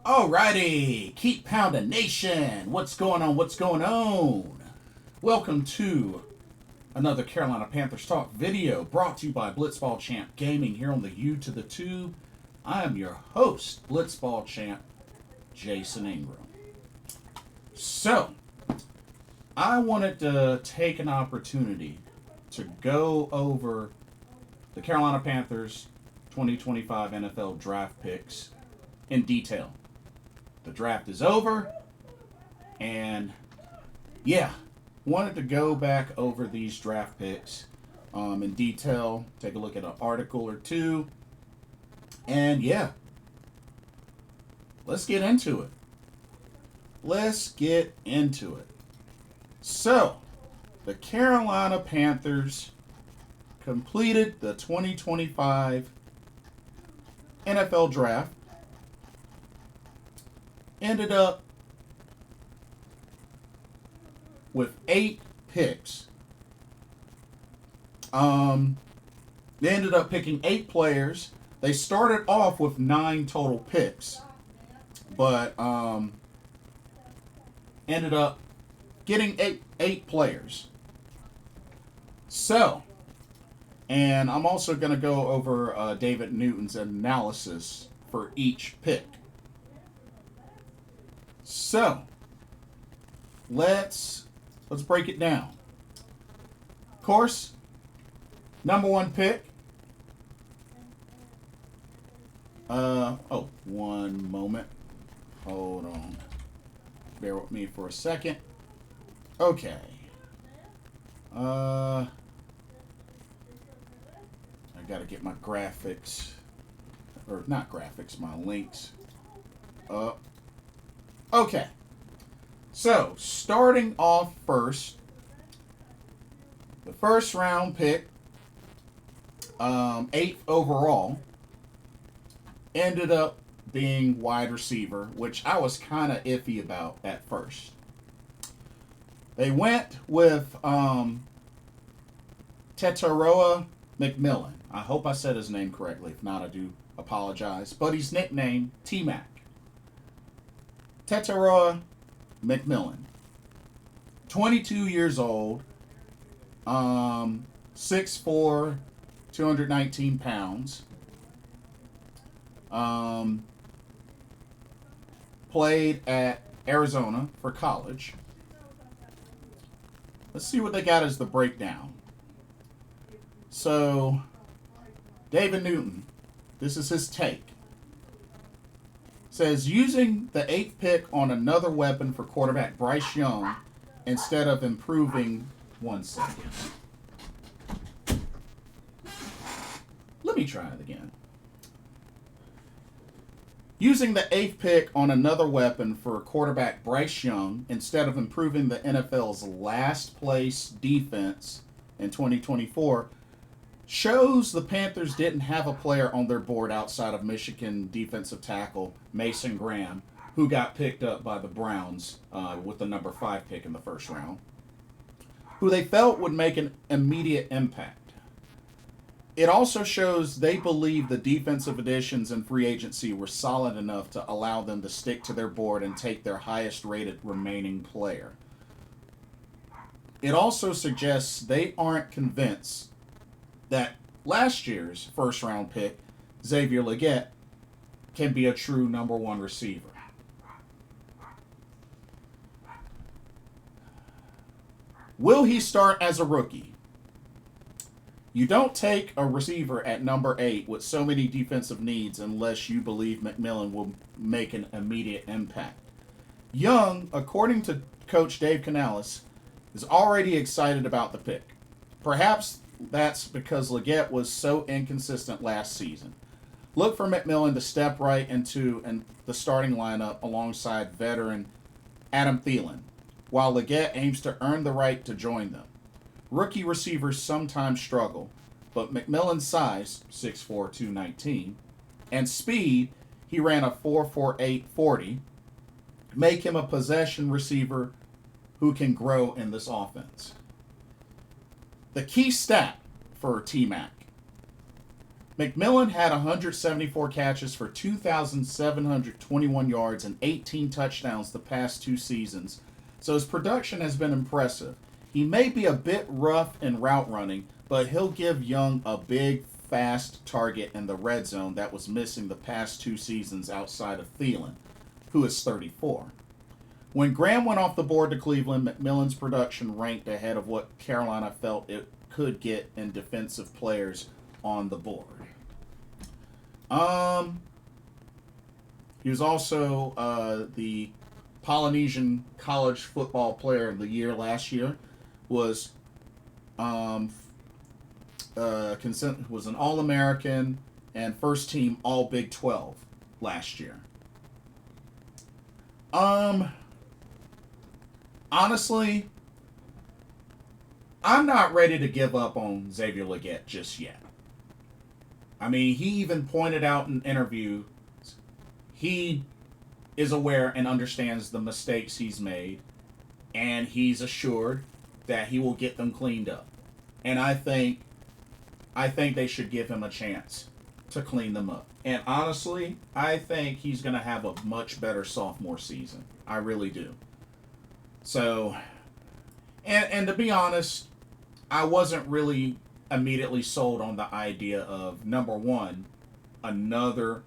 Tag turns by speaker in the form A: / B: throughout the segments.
A: Alrighty, keep pounding nation. What's going on? What's going on? Welcome to another Carolina Panthers talk video brought to you by Blitzball Champ Gaming here on the U to the Tube. I am your host, Blitzball Champ Jason Ingram. So, I wanted to take an opportunity to go over the Carolina Panthers 2025 NFL draft picks in detail. The draft is over, and wanted to go back over these draft picks in detail, take a look at an article or two, and let's get into it. So, the Carolina Panthers completed the 2025 NFL draft. Ended up with 8 picks. They ended up picking 8 players. They started off with 9 total picks, but ended up getting eight players. So, and I'm also going to go over David Newton's analysis for each pick. So, let's break it down. Of course, number 1 pick. One moment. Hold on. Bear with me for a second. Okay. I gotta get my graphics, or not graphics, my links up. Okay, so starting off first, the first round pick, 8th overall, ended up being wide receiver, which I was kind of iffy about at first. They went with Tetairoa McMillan. I hope I said his name correctly. If not, I do apologize. But he's nicknamed T-Mac. Tetairoa McMillan, 22 years old, 6'4", 219 pounds. Played at Arizona for college. Let's see what they got as the breakdown. So, David Newton, this is his take. Says, using the 8th pick on another weapon for quarterback Bryce Young instead of improving... One second. Let me try it again. Using the 8th pick on another weapon for quarterback Bryce Young instead of improving the NFL's last place defense in 2024 shows the Panthers didn't have a player on their board outside of Michigan defensive tackle Mason Graham, who got picked up by the Browns with the number 5 pick in the first round, who they felt would make an immediate impact. It also shows they believe the defensive additions in free agency were solid enough to allow them to stick to their board and take their highest rated remaining player. It also suggests they aren't convinced that last year's first round pick, Xavier Legette, can be a true number 1 receiver. Will he start as a rookie? You don't take a receiver at number 8 with so many defensive needs unless you believe McMillan will make an immediate impact. Young, according to Coach Dave Canales, is already excited about the pick. Perhaps that's because Legette was so inconsistent last season. Look for McMillan to step right into the starting lineup alongside veteran Adam Thielen, while Legette aims to earn the right to join them. Rookie receivers sometimes struggle, but McMillan's size, 6'4", 219, and speed, he ran a 4.48 40, make him a possession receiver who can grow in this offense. The key stat for T-Mac, McMillan had 174 catches for 2,721 yards and 18 touchdowns the past 2 seasons, so his production has been impressive. He may be a bit rough in route running, but he'll give Young a big, fast target in the red zone that was missing the past 2 seasons outside of Thielen, who is 34. When Graham went off the board to Cleveland, McMillan's production ranked ahead of what Carolina felt it could get in defensive players on the board. He was also the Polynesian College Football Player of the Year last year. Was was an All-American and first team All Big 12 last year. Honestly, I'm not ready to give up on Xavier Legette just yet. I mean, he even pointed out in interviews he is aware and understands the mistakes he's made, and he's assured that he will get them cleaned up. And I think they should give him a chance to clean them up. And honestly, I think he's going to have a much better sophomore season. I really do. So, and to be honest, I wasn't really immediately sold on the idea of, number one, another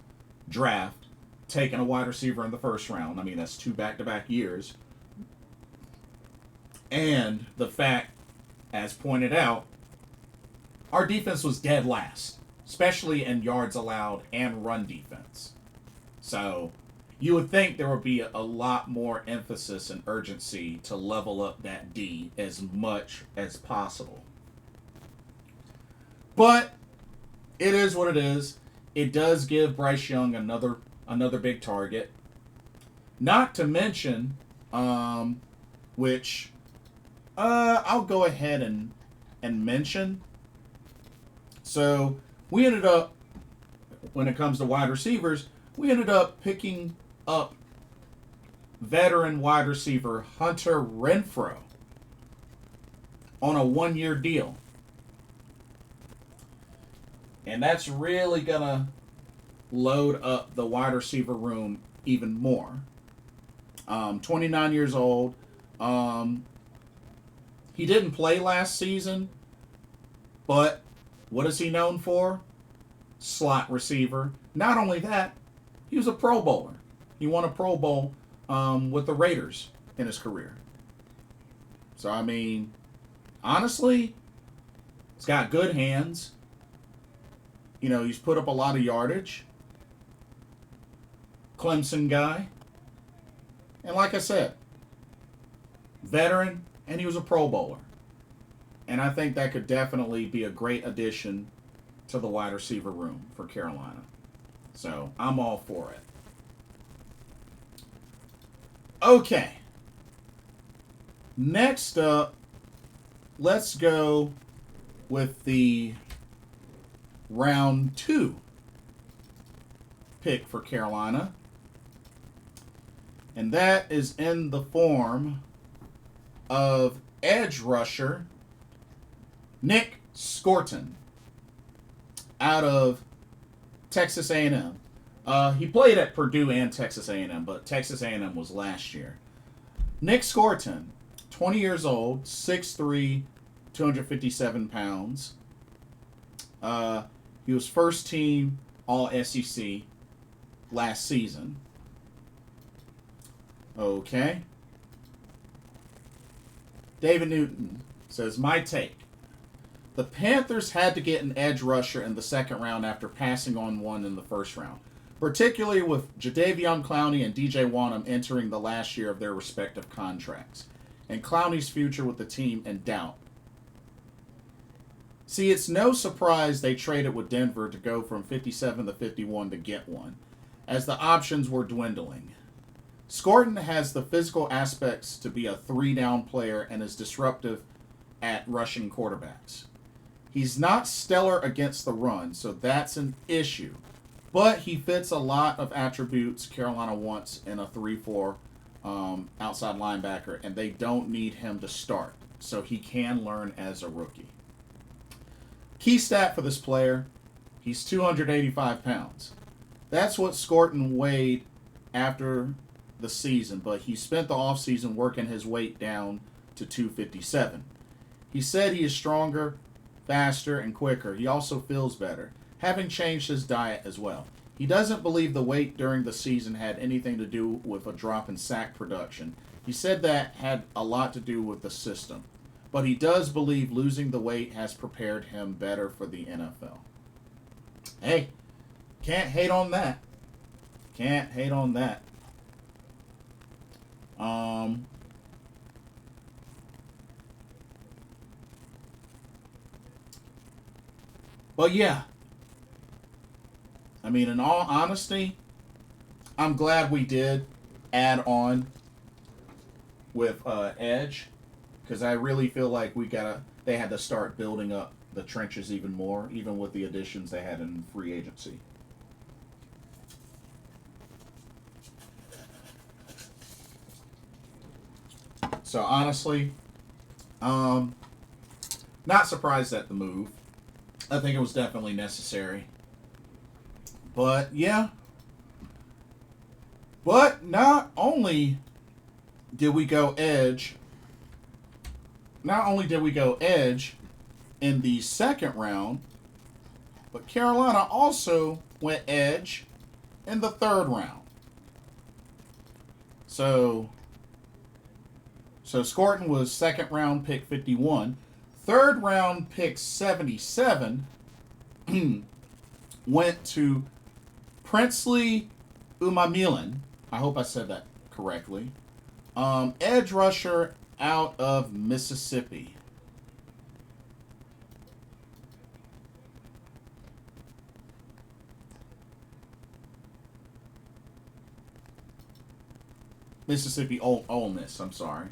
A: draft taking a wide receiver in the first round. I mean, that's 2 back-to-back years. And the fact, as pointed out, our defense was dead last, especially in yards allowed and run defense. So you would think there would be a lot more emphasis and urgency to level up that D as much as possible. But it is what it is. It does give Bryce Young another big target. Not to mention, which I'll go ahead and mention. So we ended up, when it comes to wide receivers, we ended up picking up veteran wide receiver Hunter Renfrow on a 1-year deal. And that's really going to load up the wide receiver room even more. 29 years old. He didn't play last season, but what is he known for? Slot receiver. Not only that, he was a Pro Bowler. He won a Pro Bowl with the Raiders in his career. So, I mean, honestly, he's got good hands. You know, he's put up a lot of yardage. Clemson guy. And like I said, veteran, and he was a Pro Bowler. And I think that could definitely be a great addition to the wide receiver room for Carolina. So, I'm all for it. Okay. Next up, let's go with the round 2 pick for Carolina. And that is in the form of edge rusher Nic Scourton out of Texas A&M. He played at Purdue and Texas A&M, but Texas A&M was last year. Nic Scourton, 20 years old, 6'3", 257 pounds. He was first team All-SEC last season. Okay. David Newton says, my take. The Panthers had to get an edge rusher in the second round after passing on one in the first round, particularly with Jadeveon Clowney and DJ Wonnum entering the last year of their respective contracts, and Clowney's future with the team in doubt. See, it's no surprise they traded with Denver to go from 57 to 51 to get one, as the options were dwindling. Scourton has the physical aspects to be a 3-down player and is disruptive at rushing quarterbacks. He's not stellar against the run, so that's an issue. But he fits a lot of attributes Carolina wants in a 3-4 outside linebacker, and they don't need him to start, so he can learn as a rookie. Key stat for this player, He's 285 pounds. That's what Scourton weighed after the season, but he spent the offseason working his weight down to 257. He said he is stronger, faster, and quicker. He also feels better, having changed his diet as well. He doesn't believe the weight during the season had anything to do with a drop in sack production. He said that had a lot to do with the system. But he does believe losing the weight has prepared him better for the NFL. Hey, can't hate on that. Can't hate on that. But yeah, I mean, in all honesty, I'm glad we did add on with Edge, because I really feel like they had to start building up the trenches even more, even with the additions they had in free agency. So honestly, not surprised at the move. I think it was definitely necessary. But yeah. But not only did we go edge in the second round, but Carolina also went edge in the third round. So Scourton was second round pick 51. Third round pick 77 went to Princely Umanmielen. I hope I said that correctly. Edge rusher out of Mississippi. Mississippi Ole Miss, I'm sorry.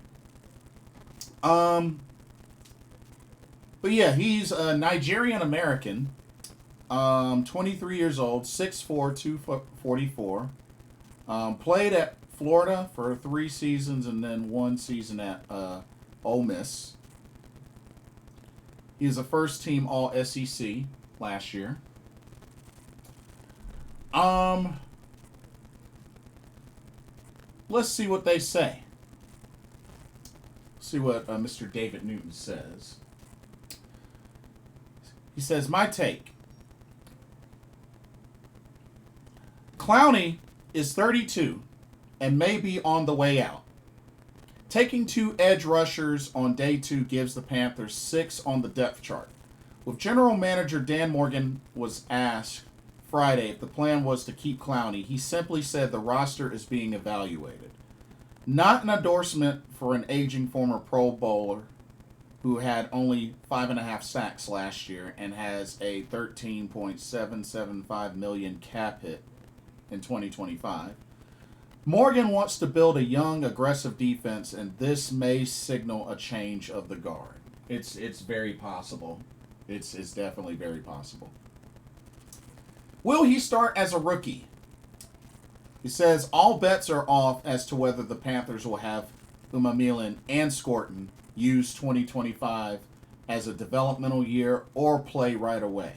A: But yeah, he's a Nigerian American. 23 years old, 6'4", 244. Played at Florida for 3 seasons and then 1 season at Ole Miss. He was a first-team All-SEC last year. Let's see what they say. See what Mr. David Newton says. He says, my take. Clowney is 32 and may be on the way out. Taking 2 edge rushers on day 2 gives the Panthers 6 on the depth chart. With General Manager Dan Morgan was asked Friday if the plan was to keep Clowney, he simply said the roster is being evaluated. Not an endorsement for an aging former Pro Bowler who had only 5.5 sacks last year and has a $13.775 million cap hit in 2025. Morgan wants to build a young, aggressive defense, and this may signal a change of the guard. It's very possible. It's definitely very possible. Will he start as a rookie? He says all bets are off as to whether the Panthers will have Umanmielen and Scourton use 2025 as a developmental year or play right away.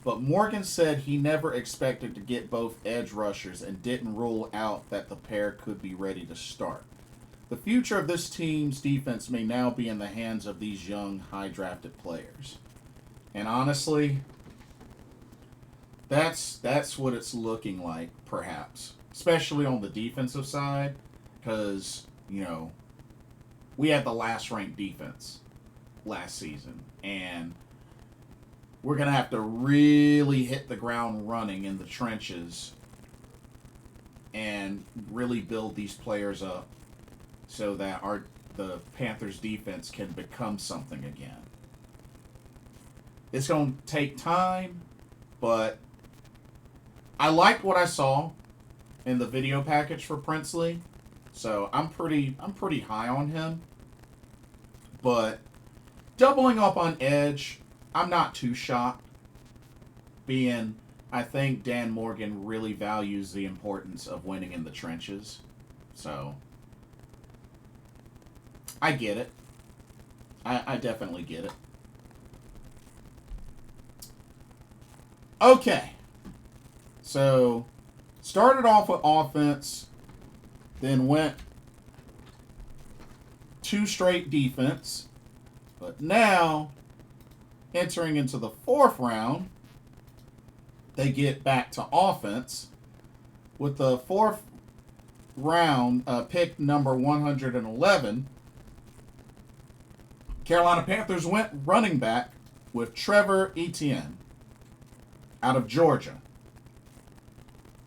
A: But Morgan said he never expected to get both edge rushers and didn't rule out that the pair could be ready to start. The future of this team's defense may now be in the hands of these young, high-drafted players. And honestly, that's what it's looking like, perhaps. Especially on the defensive side, because, we had the last-ranked defense last season, and we're going to have to really hit the ground running in the trenches and really build these players up so that the Panthers defense can become something again. It's going to take time, but I liked what I saw in the video package for Princely, so I'm pretty high on him. But doubling up on edge, I'm not too shocked, being I think Dan Morgan really values the importance of winning in the trenches. So, I get it. I definitely get it. Okay. So, started off with offense, then went 2 straight defense. But now, entering into the 4th round, they get back to offense with the 4th round, pick number 111. Carolina Panthers went running back with Trevor Etienne out of Georgia.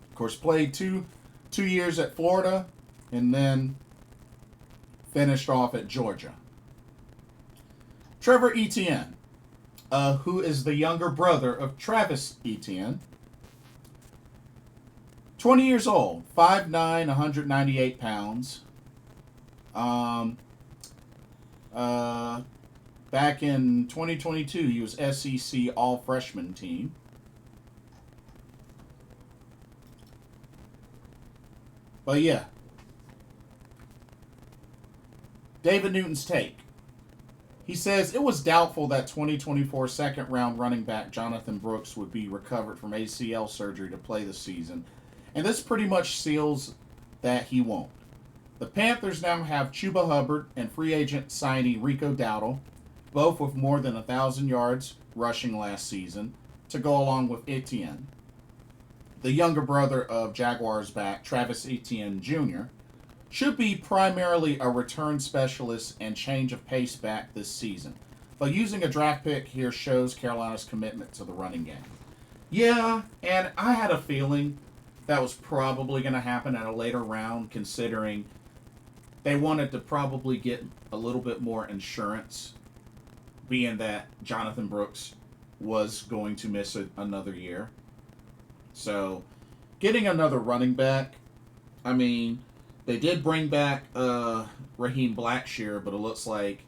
A: Of course, played two years at Florida and then finished off at Georgia. Trevor Etienne, who is the younger brother of Travis Etienne, 20 years old, 5'9", 198 pounds. Back in 2022, he was SEC All-Freshman team. But yeah, David Newton's take. He says it was doubtful that 2024 second-round running back Jonathan Brooks would be recovered from ACL surgery to play this season, and this pretty much seals that he won't. The Panthers now have Chuba Hubbard and free agent signee Rico Dowdle, both with more than 1,000 yards rushing last season, to go along with Etienne. The younger brother of Jaguars back Travis Etienne Jr., should be primarily a return specialist and change of pace back this season. But using a draft pick here shows Carolina's commitment to the running game. Yeah, and I had a feeling that was probably going to happen at a later round, considering they wanted to probably get a little bit more insurance, being that Jonathan Brooks was going to miss another year. So, getting another running back, I mean, they did bring back Raheem Blackshear, but it looks like,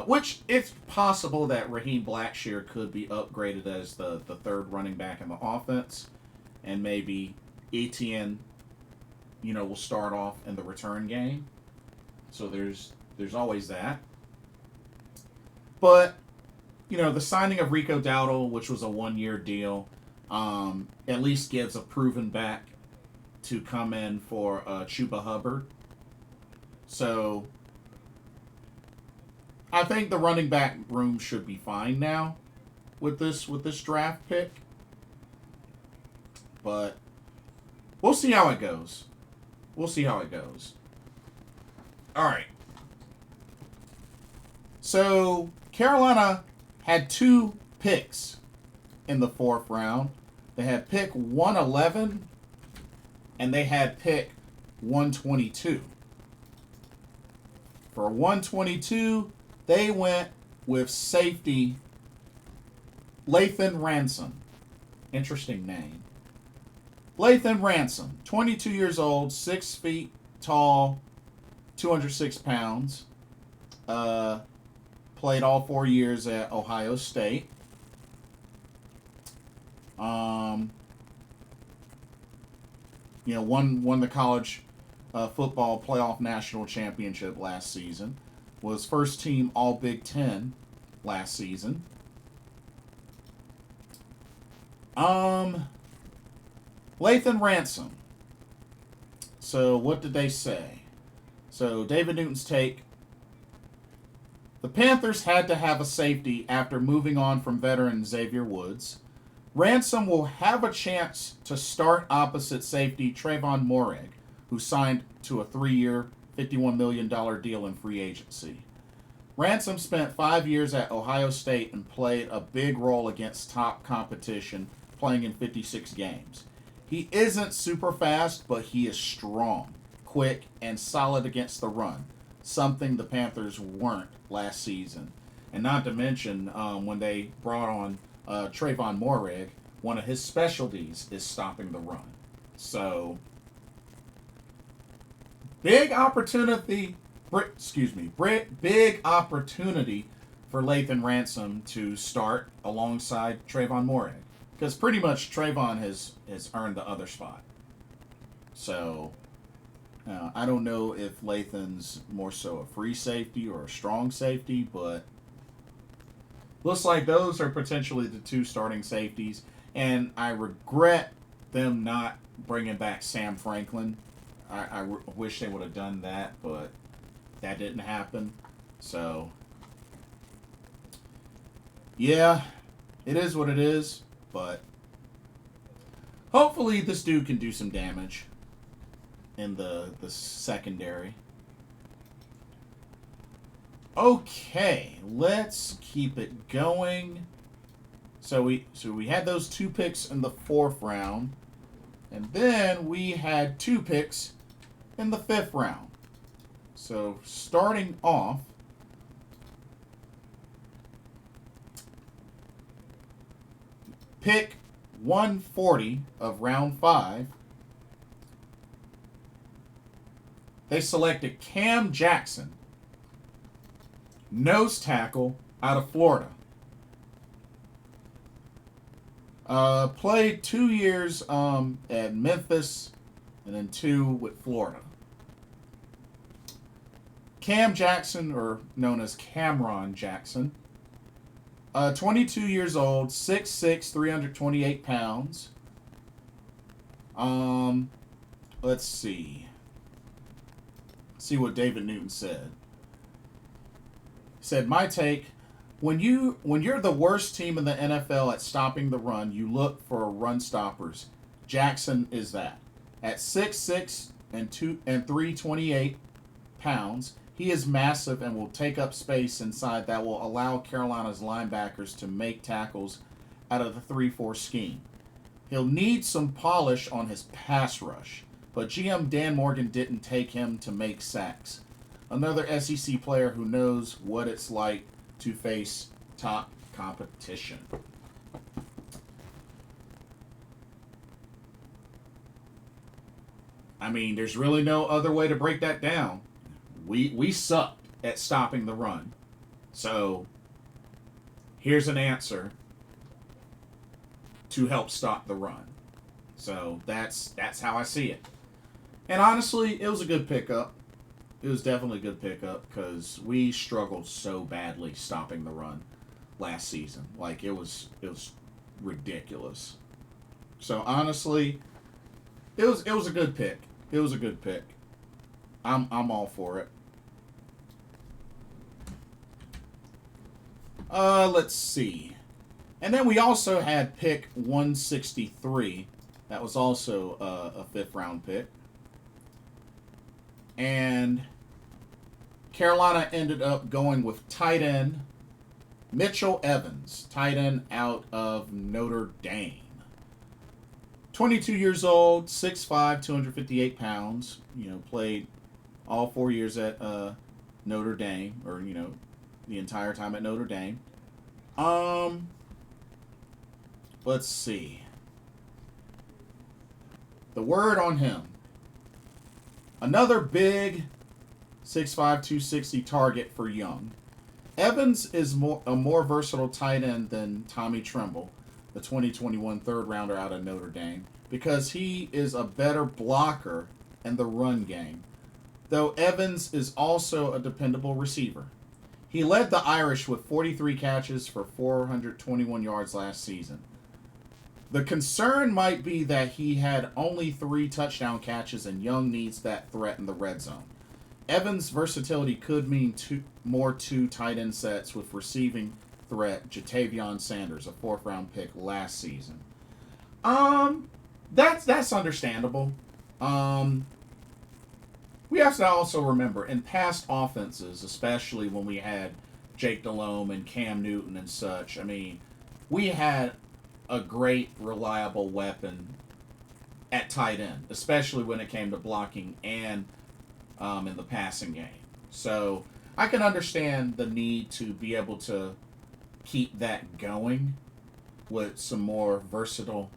A: which it's possible that Raheem Blackshear could be upgraded as the third running back in the offense, and maybe Etienne, will start off in the return game. So there's always that. But, the signing of Rico Dowdle, which was a 1-year deal, at least gives a proven back to come in for Chuba Hubbard. So I think the running back room should be fine now with this draft pick. But we'll see how it goes. All right. So Carolina had 2 picks in the 4th round. They had pick 111 and they had pick 122. For 122, they went with safety Lathan Ransom. Interesting name. Lathan Ransom, 22 years old, 6 feet tall, 206 pounds. Played all 4 years at Ohio State. Won the college football playoff national championship last season. Was first team All Big Ten last season. Lathan Ransom. So what did they say? So David Newton's take. The Panthers had to have a safety after moving on from veteran Xavier Woods. Ransom will have a chance to start opposite safety Trevon Moehrig, who signed to a 3-year, $51 million deal in free agency. Ransom spent 5 years at Ohio State and played a big role against top competition, playing in 56 games. He isn't super fast, but he is strong, quick, and solid against the run, something the Panthers weren't last season. And not to mention, when they brought on Trevon Moehrig, one of his specialties is stopping the run. So, big opportunity for Lathan Ransom to start alongside Trevon Moehrig, because pretty much Trevon has earned the other spot. So, I don't know if Lathan's more so a free safety or a strong safety, but looks like those are potentially the 2 starting safeties. And I regret them not bringing back Sam Franklin. Wish they would have done that, but that didn't happen. So, yeah, it is what it is. But hopefully, this dude can do some damage in the secondary. Okay, let's keep it going. So we had those 2 picks in the 4th round, and then we had 2 picks in the 5th round. So starting off, pick 140 of round 5. They selected Cam Jackson, nose tackle out of Florida. Played 2 years at Memphis and then 2 with Florida. Cam Jackson, or known as Cameron Jackson, 22 years old, 6'6", 328 pounds. Let's see. See what David Newton said. He said, my take, when you're the worst team in the NFL at stopping the run, you look for run stoppers. Jackson is that. At 6'6" and 328 pounds, he is massive and will take up space inside that will allow Carolina's linebackers to make tackles out of the 3-4 scheme. He'll need some polish on his pass rush, but GM Dan Morgan didn't take him to make sacks. Another SEC player who knows what it's like to face top competition. I mean, there's really no other way to break that down. We sucked at stopping the run. So, here's an answer to help stop the run. So, that's how I see it. And honestly, it was a good pickup. It was definitely a good pickup because we struggled so badly stopping the run last season. Like, it was ridiculous. So, honestly, it was a good pick. It was a good pick. I'm all for it. Let's see. And then we also had pick 163. That was also a 5th round pick. And Carolina ended up going with tight end Mitchell Evans, tight end out of Notre Dame. 22 years old, 6'5", 258 pounds. Played all 4 years at Notre Dame, or the entire time at Notre Dame. Let's see. The word on him. Another big 6'5", 260 target for Young. Evans is a more versatile tight end than Tommy Tremble, the 2021 third rounder out of Notre Dame, because he is a better blocker in the run game, though Evans is also a dependable receiver. He led the Irish with 43 catches for 421 yards last season. The concern might be that he had only 3 touchdown catches, and Young needs that threat in the red zone. Evans' versatility could mean more two tight end sets with receiving threat Jatavion Sanders, a 4th round pick last season. That's understandable. We have to also remember, in past offenses, especially when we had Jake Delhomme and Cam Newton and such, I mean, we had a great, reliable weapon at tight end, especially when it came to blocking and in the passing game. So I can understand the need to be able to keep that going with some more versatile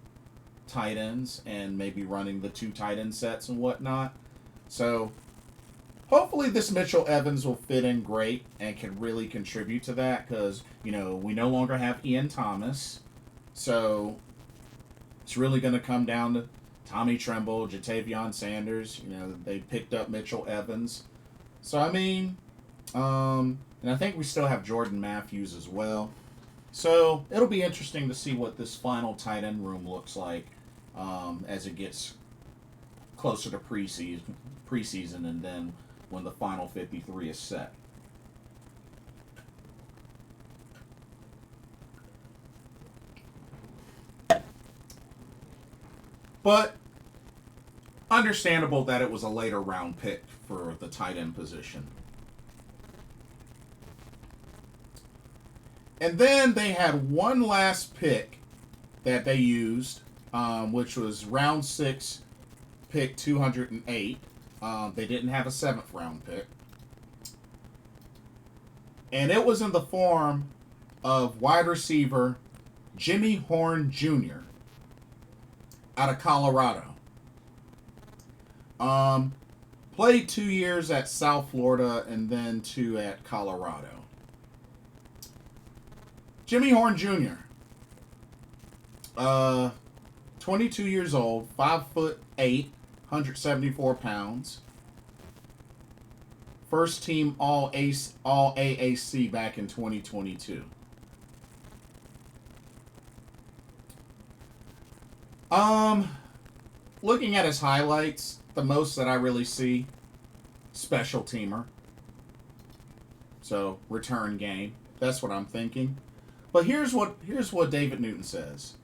A: tight ends and maybe running the 2 tight end sets and whatnot. So hopefully this Mitchell Evans will fit in great and can really contribute to that because, we no longer have Ian Thomas. So it's really going to come down to Tommy Tremble, Jatavion Sanders. They picked up Mitchell Evans. So, I mean, and I think we still have Jordan Matthews as well. So it'll be interesting to see what this final tight end room looks like as it gets closer to preseason, and then when the final 53 is set. But understandable that it was a later round pick for the tight end position. And then they had one last pick that they used, which was round 6, pick 208. They didn't have a 7th round pick. And it was in the form of wide receiver Jimmy Horn Jr. out of Colorado. Played 2 years at South Florida and then 2 at Colorado. Jimmy Horn Jr. 22 years old, 5'8", 174 pounds. First team all AAC back in 2022. Looking at his highlights, the most that I really see, special teamer. So, return game. That's what I'm thinking. But here's what David Newton says.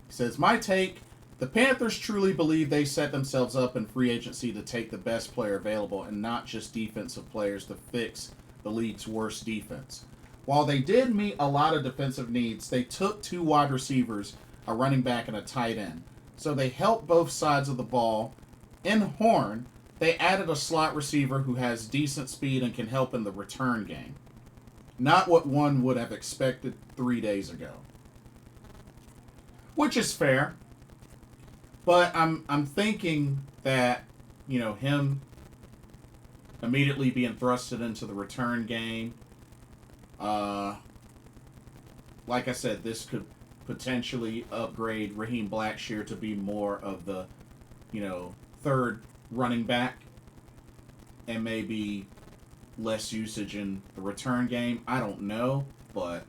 A: He says, my take, the Panthers truly believe they set themselves up in free agency to take the best player available and not just defensive players to fix the league's worst defense. While they did meet a lot of defensive needs, they took 2 wide receivers, a running back, and a tight end. So they helped both sides of the ball. In Horn, they added a slot receiver who has decent speed and can help in the return game. Not what one would have expected 3 days ago. Which is fair. But I'm thinking that, him immediately being thrusted into the return game, like I said, this could potentially upgrade Raheem Blackshear to be more of the, third running back and maybe less usage in the return game. I don't know, but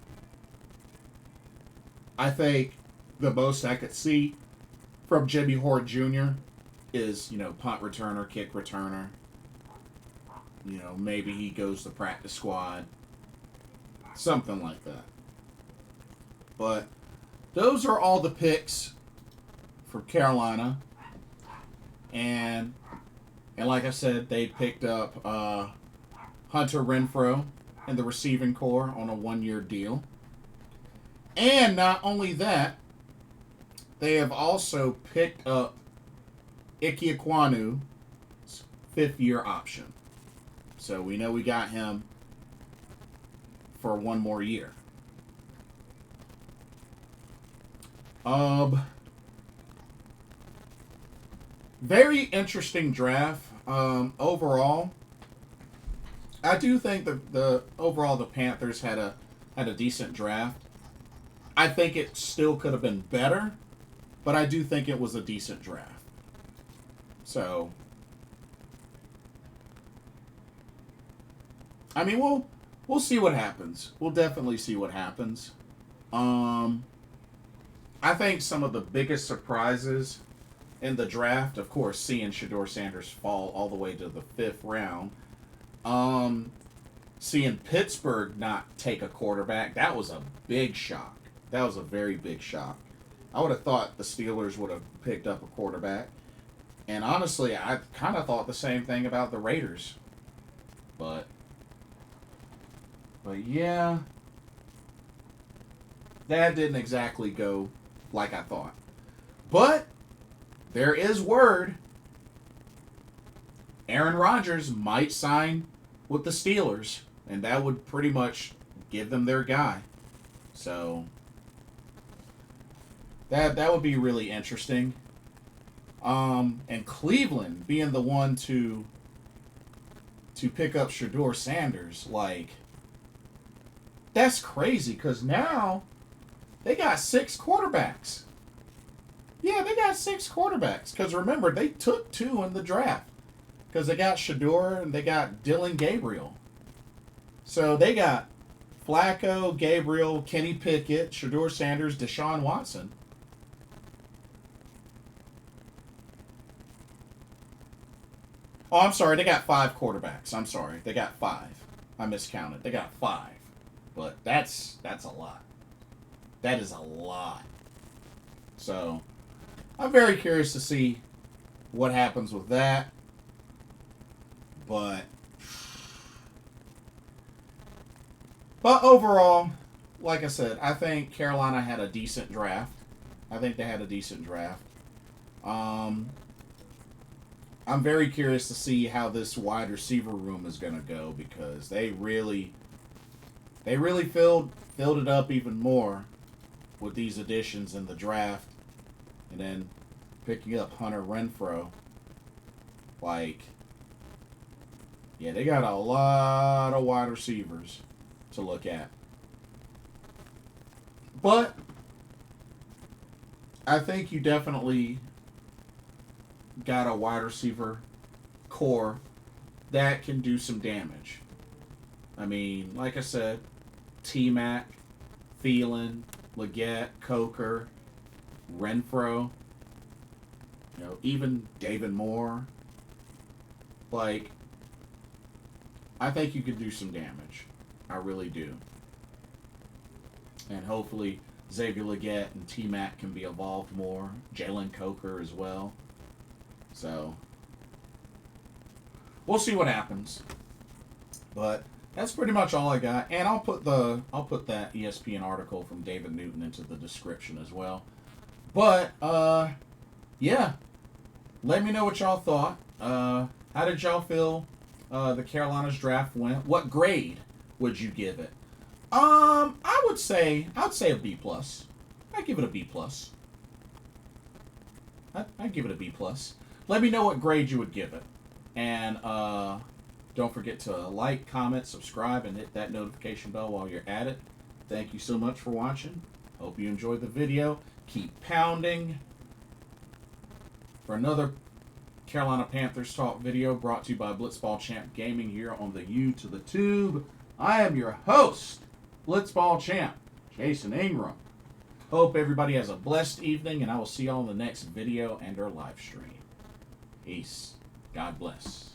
A: I think the most I could see from Jimmy Horn Jr. is, punt returner, kick returner. Maybe he goes to practice squad. Something like that. But those are all the picks for Carolina. And like I said, they picked up Hunter Renfrow in the receiving corps on a 1-year deal. And not only that, they have also picked up Etienne's 5th-year option. So we know we got him for 1 more year. Very interesting draft. Overall, I do think the Panthers had a decent draft. I think it still could have been better, but I do think it was a decent draft. So, I mean, we'll see what happens. We'll definitely see what happens. I think some of the biggest surprises in the draft, of course, seeing Shedeur Sanders fall all the way to the 5th round. Seeing Pittsburgh not take a quarterback, that was a big shock. That was a very big shock. I would have thought the Steelers would have picked up a quarterback. And honestly, I kind of thought the same thing about the Raiders. But yeah, that didn't exactly go like I thought. But there is word Aaron Rodgers might sign with the Steelers, and that would pretty much give them their guy. So that would be really interesting. And Cleveland being the one to pick up Shedeur Sanders, like, that's crazy, because now they got 6 quarterbacks. Yeah, they got 6 quarterbacks. Because remember, they took 2 in the draft. Because they got Shedeur and they got Dylan Gabriel. So they got Flacco, Gabriel, Kenny Pickett, Shedeur Sanders, Deshaun Watson. Oh, I'm sorry. They got 5 quarterbacks. I'm sorry. They got 5. I miscounted. They got 5. But that's a lot. That is a lot. So, I'm very curious to see what happens with that. But overall, like I said, I think Carolina had a decent draft. I think they had a decent draft. I'm very curious to see how this wide receiver room is going to go, because they really filled it up even more with these additions in the draft, and then picking up Hunter Renfrow. Like, yeah, they got a lot of wide receivers to look at. But I think you definitely got a wide receiver core that can do some damage. I mean, like I said, T-Mac, Thielen, Leggett, Coker, Renfrow, even David Moore. Like, I think you could do some damage. I really do. And hopefully Xavier Leggett and T-Mac can be evolved more. Jalen Coker as well. So, we'll see what happens. But that's pretty much all I got. And I'll put that ESPN article from David Newton into the description as well. But yeah. Let me know what y'all thought. How did y'all feel the Carolina's draft went? What grade would you give it? I'd say a B plus. I'd give it a B plus. I'd give it a B plus. Let me know what grade you would give it. And don't forget to like, comment, subscribe, and hit that notification bell while you're at it. Thank you so much for watching. Hope you enjoyed the video. Keep pounding. For another Carolina Panthers Talk video brought to you by Blitzball Champ Gaming here on the U to the Tube, I am your host, Blitzball Champ, Jason Ingram. Hope everybody has a blessed evening, and I will see y'all in the next video and our live stream. Peace. God bless.